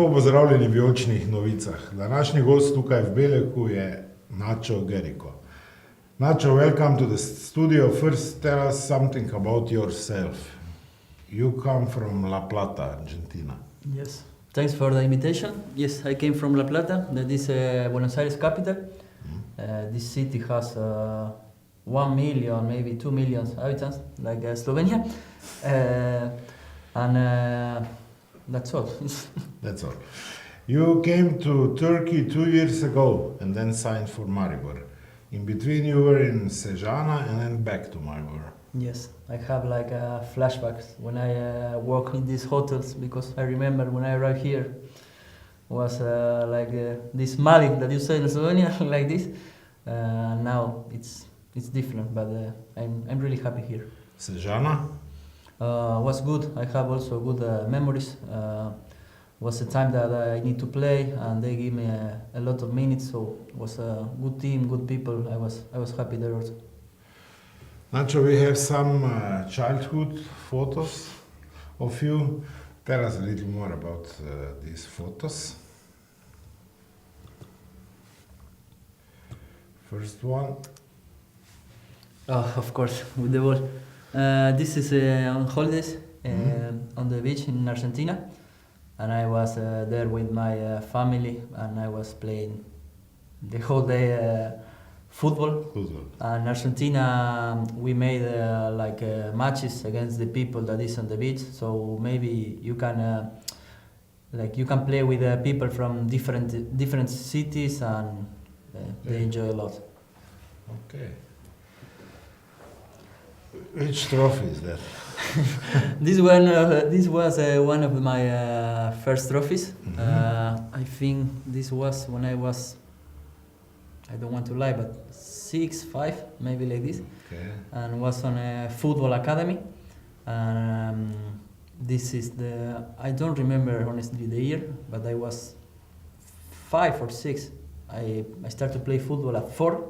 Lepo pozdravljeni v Vijol'čnih novicah. Današnji gost tukaj v Beleku je Ignacio Guerrico. Ignacio, welcome to the studio. First, tell us something about yourself. You come from La Plata, Argentina. Yes. Thanks for the invitation. Yes, I came from La Plata, that is Buenos Aires capital. This city has 1 million, maybe 2 million inhabitants, like Slovenia. And that's all. That's all. You came to Turkey 2 years ago and then signed for Maribor. In between you were in Sežana and then back to Maribor. Yes, I have like flashbacks when I work in these hotels, because I remember when I arrived here was like this Mali that you say in Slovenia, like this. Now it's different, but I'm really happy here. Sežana? Was good. I have also good memories. Was a time that I need to play, and they give me a lot of minutes. So it was a good team, good people. I was happy there also. Nacho, we have some childhood photos of you. Tell us a little more about these photos. First one. Oh, of course, with the ball. This is on holidays on the beach in Argentina, and I was there with my family, and I was playing the whole day football. In Argentina, we made matches against the people that is on the beach. So maybe you can you can play with people from different cities, and they enjoy a lot. Okay. Which trophy is that? This was one of my first trophies. I think this was when I was, I don't want to lie, but 6, 5, maybe like this. Okay. And was on a football academy. This is I don't remember honestly the year, but I was 5 or 6. I started to play football at 4,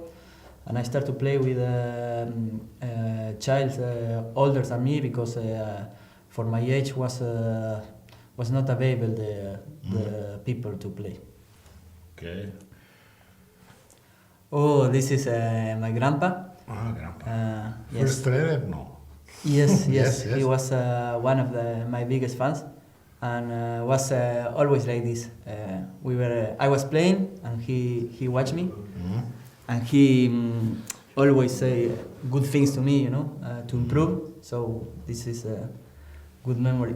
and I started to play with a child older than me, because for my age was not available the people to play. Okay. Oh, this is my grandpa. Ah, grandpa. Yes. First trainer? No. Yes. Yes. He was one of my biggest fans, and was always like this. I was playing, and he watched me, and he always say good things to me, to improve. So this is a good memory.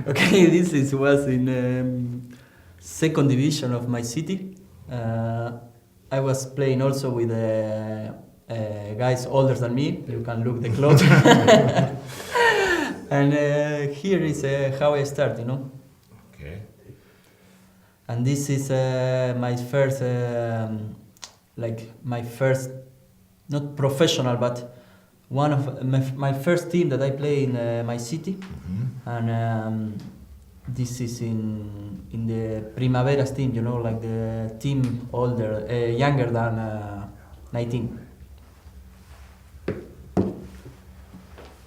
Okay, was in second division of my city. I was playing also with guys older than me. You can look the clothes. And here is how I start, Okay. And this is my first, not professional, but one of my first team that I play in my city. And this is in the Primavera's team, like the team younger than 19.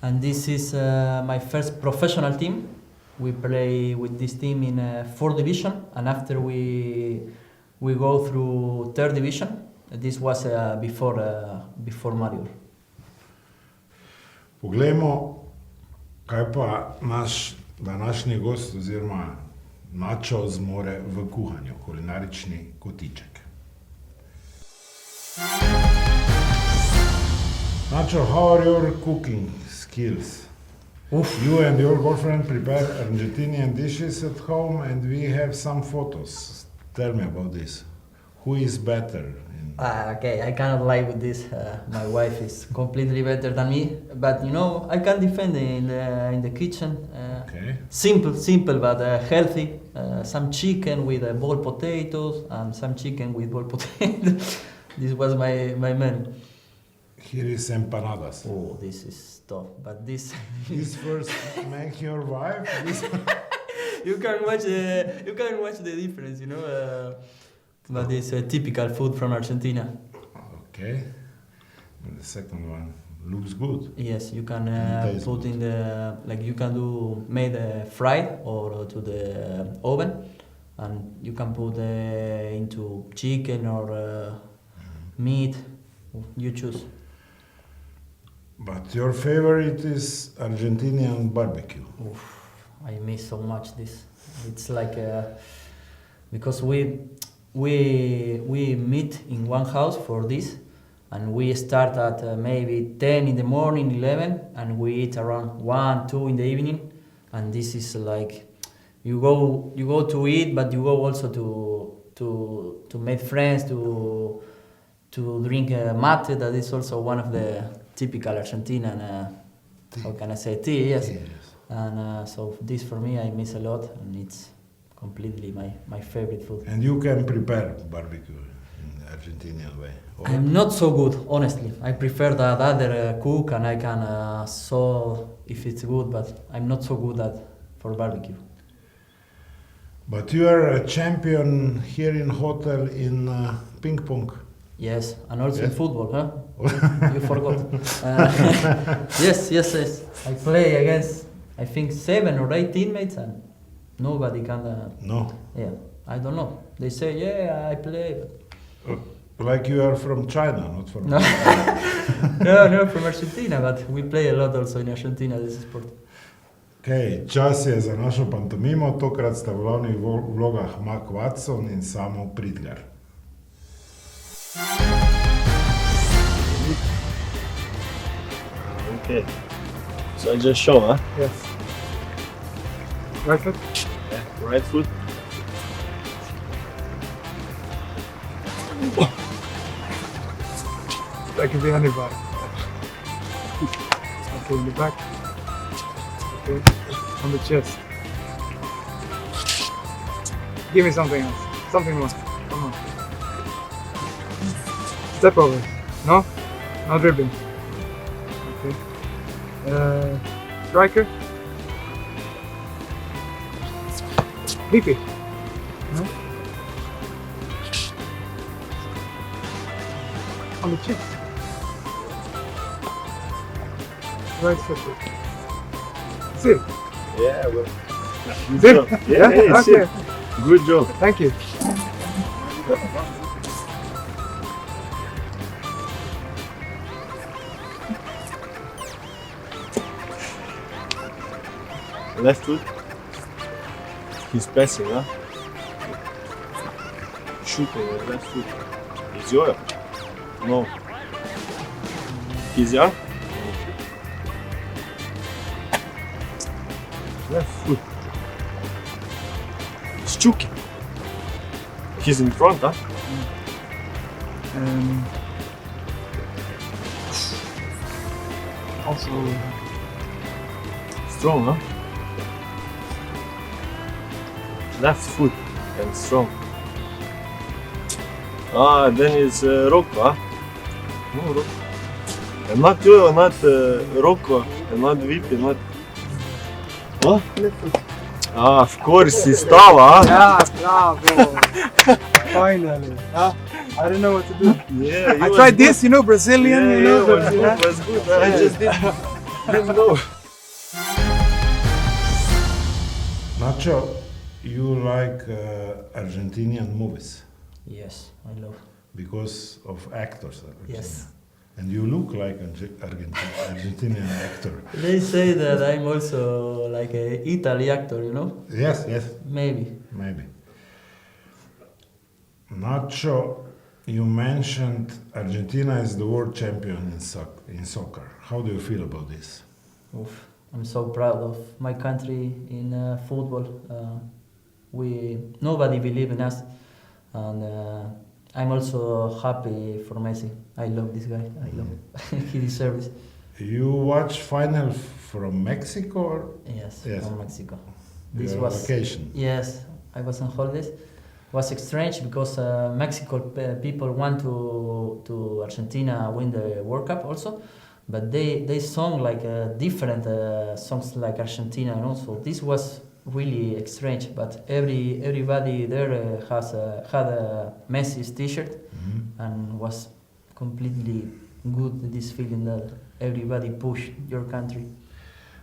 And this is my first professional team. We play with this team in 4th division, and after we go through 3rd division. This was before Maribor. Poglejmo, kaj pa naš današnji gost oziroma Nacho zmore v kuhanju, kulinarični kotiček. Nacho, how are your cooking skills? You and your girlfriend prepare Argentinian dishes at home, and we have some photos. Tell me about this. Who is better? Okay, I cannot lie with this. My wife is completely better than me, but I can defend in the kitchen. Okay. Simple, but healthy. Some chicken with boiled potatoes, and some chicken with boiled potatoes. This was my menu. Here is empanadas. Oh, this is tough, but this. This first make your wife. You can watch the difference, But it's a typical food from Argentina. Okay. And the second one, looks good. Yes, you can Tastes put good. in the like you can do made fried or to the oven, and you can put into chicken or meat. You choose. But your favorite is Argentinian barbecue. Oof, I miss so much this. It's like because we meet in one house for this, and we start at maybe 10 in the morning, 11, and we eat around 1, 2 in the evening, and this is like you go to eat, but you go also to make friends, to drink mate. That is also one of the typical Argentinian how can I say tea? Yes. Yes. And so this for me I miss a lot, and it's completely my favorite food. And you can prepare barbecue in Argentinian way. Or- I'm not so good, honestly. I prefer that other cook, and I can saw if it's good, but I'm not so good at for barbecue. But you are a champion here in hotel in ping pong. Yes, and also in Yeah. football, huh? You forgot. Yes. I play against I think 7 or 8 teammates, and nobody can. No. Yeah, I don't know. They say yeah, I play. But Like you are from China, not from. no, no, from Argentina, but we play a lot also in Argentina this sport. Okay, čas je za našo pantomimo, tokrat sta v glavnih vlogah Mark Watson in Samo Pridgar. Okay. So I just show, huh? Yes. Right foot? Yeah. Right foot. That can be anybody. Okay, in the back. Okay, on the chest. Give me something else. Something more. Come on. Step over. No? No dribbling. Okay. Striker. VP. No? On the chest. Right foot. Sit. Yeah, well. Good Sit. job. Yeah, hey, Okay. sit. Good job. Thank you. Left foot. He's passing, huh? Shooting with left foot. Is your? No. He's your? Left foot. He's shooting. He's in front, huh? Also, Strong, huh? Left foot and strong. Ah, then it's Rocco, huh? No, Rocco. And not you, not Rocco, and not Vipi, not... What? left foot. Ah, of course, he's Stava, huh? Yeah, bravo. Finally. Huh? I don't know what to do. Yeah, he I was tried good. this, you know, Brazilian, Yeah, you know. yeah, but, was good. I just didn't know. Nacho, you like Argentinian movies Yes, I love. because of actors. Yes. And you look like an Argentinian actor. They say that I'm also like a Italy actor, you know? Yes, yes, Maybe. maybe. Nacho, you mentioned Argentina is the world champion in soccer. How do you feel about this? Oof, I'm so proud of my country in football. Nobody believe in us, and I'm also happy for Messi. I love this guy. I love him. He deserves it. You watch final from Mexico or Yes, Yes. from Mexico. your vacation? Yes, I was on holidays. It was strange because Mexico people want to Argentina win the World Cup also, but they sung like different songs like Argentina, and also this was really strange. But everybody there had a Messi's T-shirt Mhm. and was completely good this feeling that everybody push your country.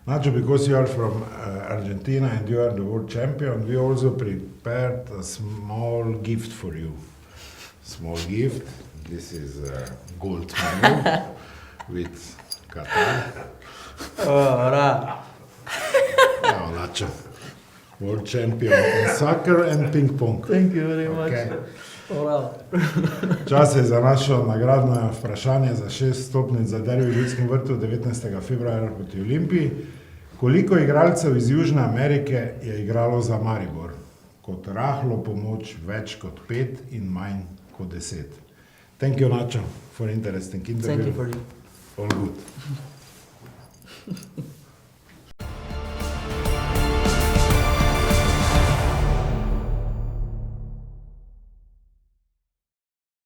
Nacho, because you are from Argentina and you are the world champion, we also prepared a small gift for you. Small gift. This is a gold medal with Qatar. Ora. Evo, Nacho. World champion in soccer and ping pong. Thank you very much. Okay. Ora. Čas je za našo nagradno vprašanje za 6 stopnic za derbi v Ljudskem vrtu 19. februarja proti Olimpiji. Koliko igralcev iz Južne Amerike je igralo za Maribor? Kot rahlo pomoč več kot 5 in manj kot 10. Thank you, Nacho, for interesting interview. Thank you for you. All good.